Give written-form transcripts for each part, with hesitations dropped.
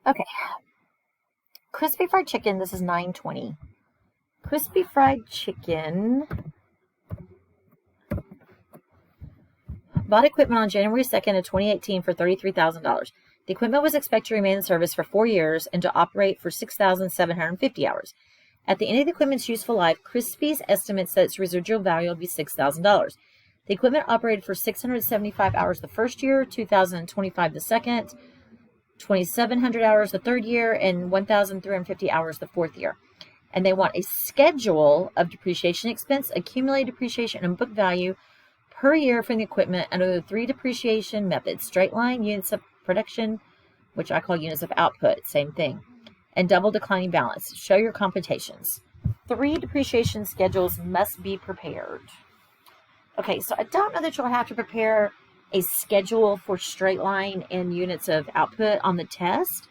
Okay. Crispy fried chicken, this is $9.20. Crispy fried chicken bought equipment on January 2nd of 2018 for $33,000. The equipment was expected to remain in service for 4 years and to operate for 6,750 hours. At the end of the equipment's useful life, Crispy's estimates that its residual value will be $6,000. The equipment operated for 675 hours the first year, 2,025 the second, 2,700 hours the third year, and 1,350 hours the fourth year. And they want a schedule of depreciation expense, accumulated depreciation, and book value per year from the equipment under the 3 depreciation methods: straight line, units of production, which I call units of output, same thing, and double declining balance. Show your computations. 3 depreciation schedules must be prepared. Okay, so I don't know that you'll have to prepare a schedule for straight line and units of output on the test,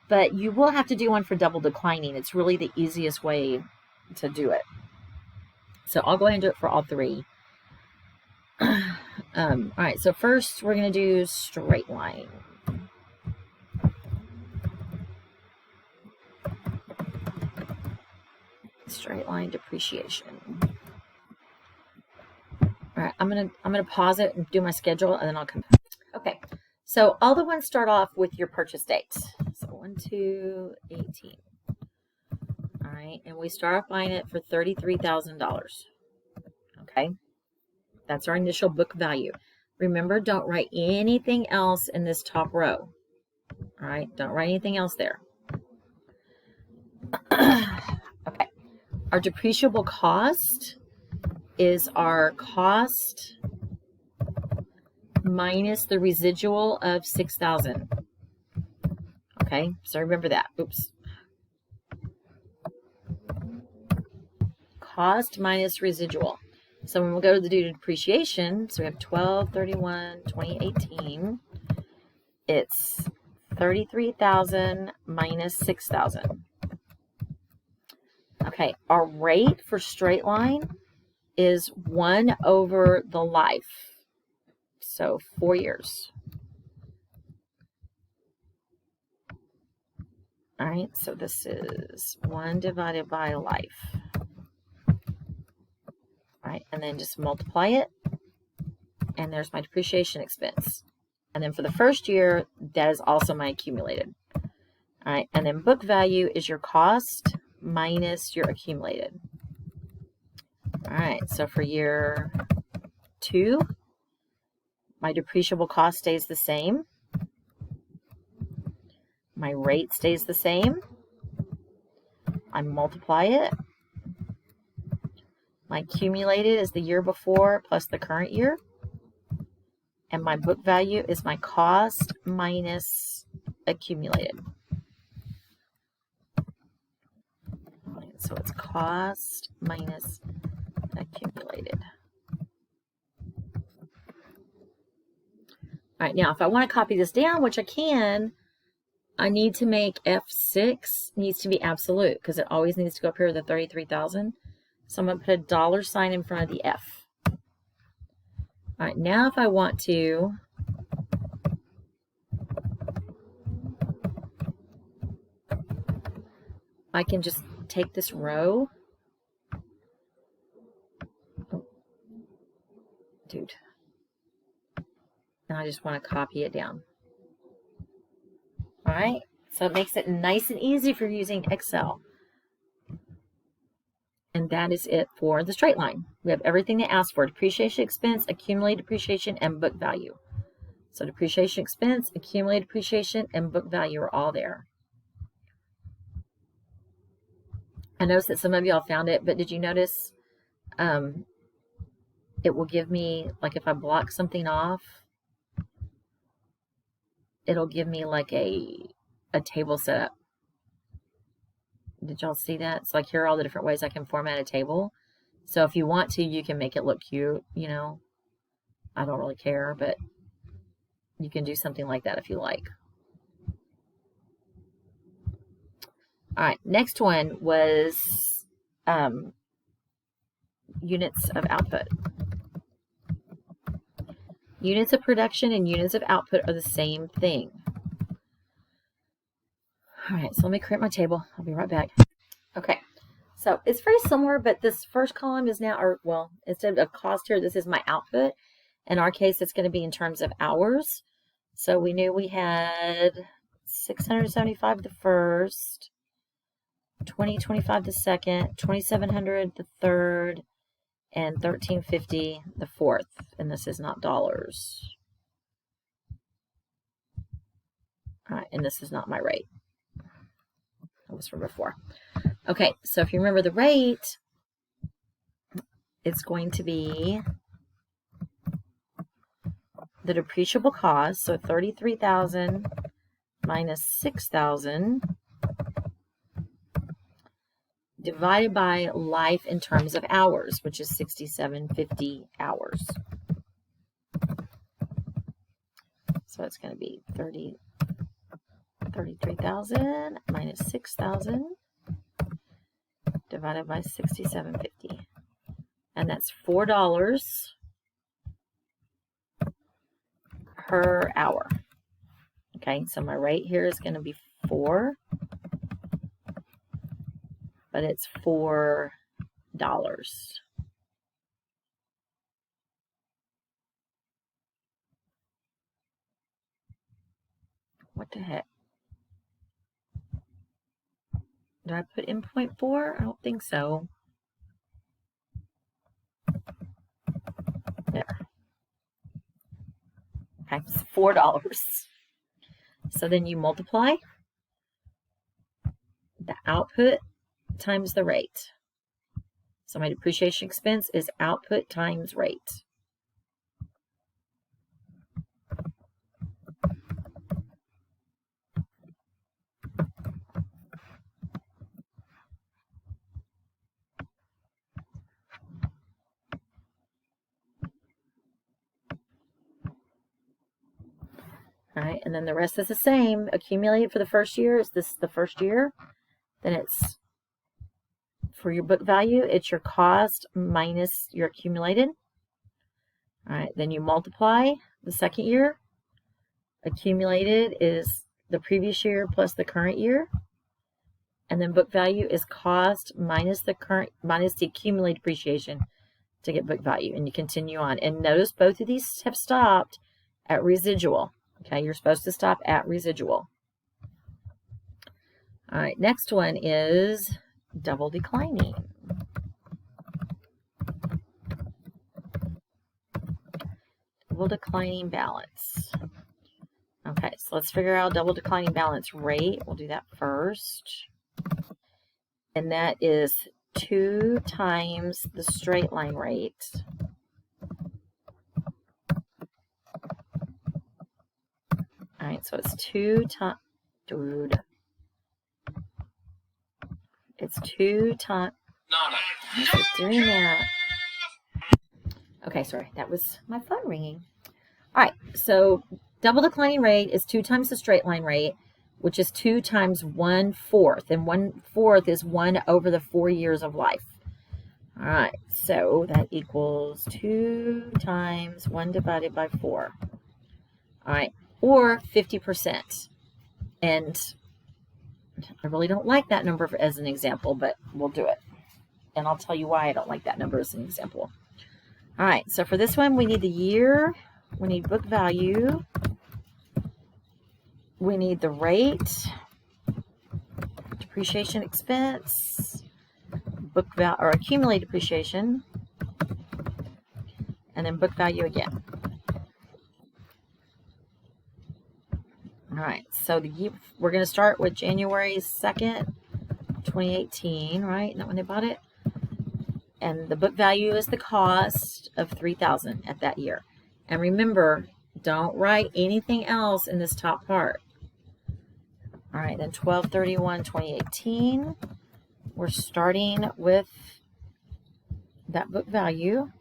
but you will have to do one for double declining. It's really the easiest way to do it. So I'll go ahead and do it for all 3. All right, so first we're going to do straight line. Straight line depreciation. All right, I'm gonna pause it and do my schedule, and then I'll come back. Okay, so all the ones start off with your purchase dates. So 1/2/18. All right, and we start off buying it for $33,000. Okay, that's our initial book value. Remember, don't write anything else in this top row. All right, don't write anything else there. Okay, our depreciable cost is our cost minus the residual of 6,000. Okay, so remember that. Oops. Cost minus residual. So when we go to the depreciation, so we have 12/31/2018. It's 33,000 minus 6,000. Okay, our rate for straight line is 1 over the life. So 4 years. All right, so this is 1 divided by life. All right, and then just multiply it. And there's my depreciation expense. And then for the first year, that is also my accumulated. All right, and then book value is your cost minus your accumulated. All right, so for year 2, my depreciable cost stays the same. My rate stays the same. I multiply it. My accumulated is the year before plus the current year. And my book value is my cost minus accumulated. All right, so it's cost minus accumulated. All right, now if I want to copy this down, which I can, I need to make F6 needs to be absolute because it always needs to go up here with the 33,000. So I'm going to put a $sign in front of the F. All right, now if I want to I can just take this row. Oh, dude. And I just want to copy it down. All right, so it makes it nice and easy for using Excel. And that is it for the straight line. We have everything they asked for: depreciation expense, accumulated depreciation, and book value. So depreciation expense, accumulated depreciation, and book value are all there. I noticed that some of y'all found it, but did you notice it will give me, like if I block something off, it'll give me like a table setup. Did y'all see that? So like here are all the different ways I can format a table. So if you want to, you can make it look cute, you know. I don't really care, but you can do something like that if you like. All right, next one was units of output. Units of production and units of output are the same thing. All right, so let me create my table. I'll be right back. Okay, so it's very similar, but this first column is now, or well, instead of cost here, this is my output. In our case, it's going to be in terms of hours. So we knew we had 675 the first, 2025 the second, 2700 the third, and 1350 the fourth. And this is not dollars. All right, and this is not my rate. That was from before. Okay, so if you remember the rate, it's going to be the depreciable cost, so 33,000 minus 6,000 divided by life in terms of hours, which is 6750 hours. So it's going to be 33,000 minus 6,000 divided by 6750. And that's $4 per hour. Okay, so my rate here is going to be 4, but it's $4. What the heck? Did I put in 0.4? I don't think so. There. Okay, it's $4. So then you multiply the output times the rate. So my depreciation expense is output times rate. All right, and then the rest is the same. Accumulated for the first year. Is this the first year? Then it's for your book value, it's your cost minus your accumulated. All right, then you multiply the second year. Accumulated is the previous year plus the current year. And then book value is cost minus the accumulated depreciation to get book value. And you continue on. And notice both of these have stopped at residual. Okay, you're supposed to stop at residual. All right, next one is double declining. Double declining balance. Okay, so let's figure out double declining balance rate. We'll do that first. And that is 2 times the straight line rate. All right, so it's 2 times, dude. It's 2 times. How's it doing that? Okay, sorry, that was my phone ringing. All right, so double declining rate is 2 times the straight line rate, which is 2 times 1/4, and 1/4 is 1 over the 4 years of life. All right, so that equals 2 times 1 divided by 4. All right, or 50%. And I really don't like that number as an example, but we'll do it. And I'll tell you why I don't like that number as an example. All right, so for this one, we need the year, we need book value, we need the rate, depreciation expense, book value or accumulated depreciation, and then book value again. All right, so we're going to start with January 2nd, 2018, right? Isn't that when they bought it? And the book value is the cost of $3,000 at that year. And remember, don't write anything else in this top part. All right, then 12/31/2018. We're starting with that book value.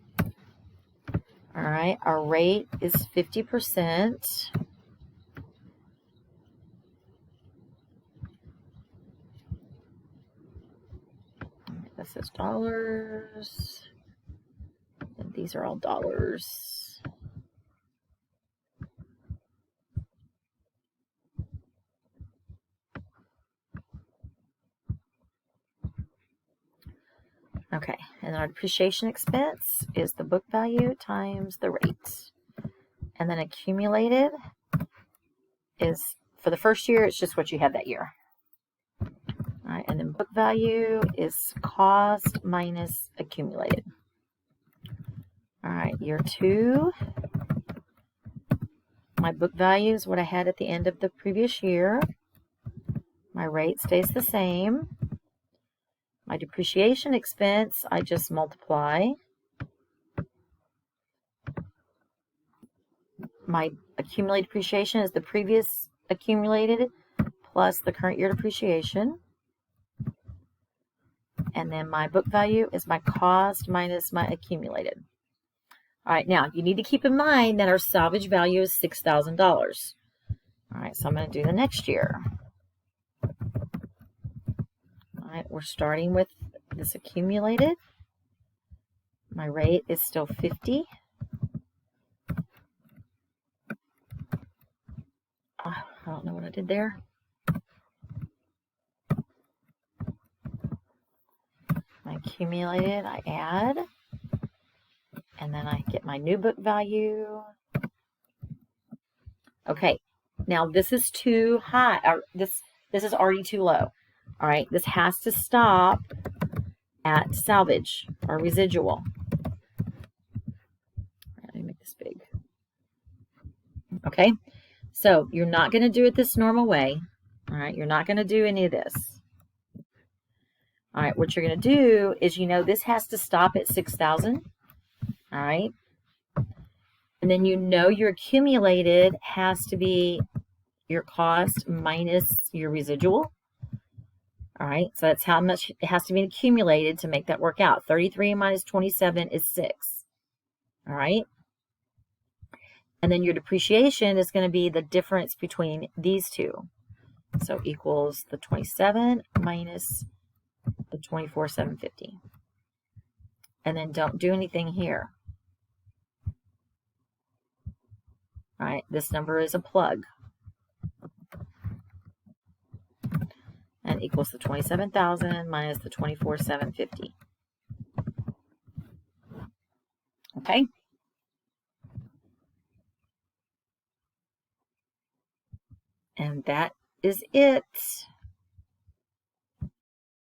All right, our rate is 50%. This is dollars. And these are all dollars. Okay, and our depreciation expense is the book value times the rate. And then accumulated is, for the first year, it's just what you had that year. All right, and then book value is cost minus accumulated. All right, year 2, my book value is what I had at the end of the previous year. My rate stays the same. My depreciation expense, I just multiply. My accumulated depreciation is the previous accumulated plus the current year depreciation. And then my book value is my cost minus my accumulated. All right, now you need to keep in mind that our salvage value is $6,000. All right, so I'm going to do the next year. All right, we're starting with this accumulated. My rate is still 50. I don't know what I did there. My accumulated, I add, and then I get my new book value. Okay, now this is too high. This is already too low. All right, this has to stop at salvage or residual. Let me make this big. Okay, so you're not going to do it this normal way. All right, you're not going to do any of this. All right, what you're going to do is, this has to stop at 6,000. All right, and then your accumulated has to be your cost minus your residual. All right, so that's how much it has to be accumulated to make that work out. 33 minus 27 is 6. All right, and then your depreciation is going to be the difference between these two. So equals the 27 minus the 24,750. And then don't do anything here. All right, this number is a plug. And equals the 27,000 minus the 24,750. Okay? And that is it.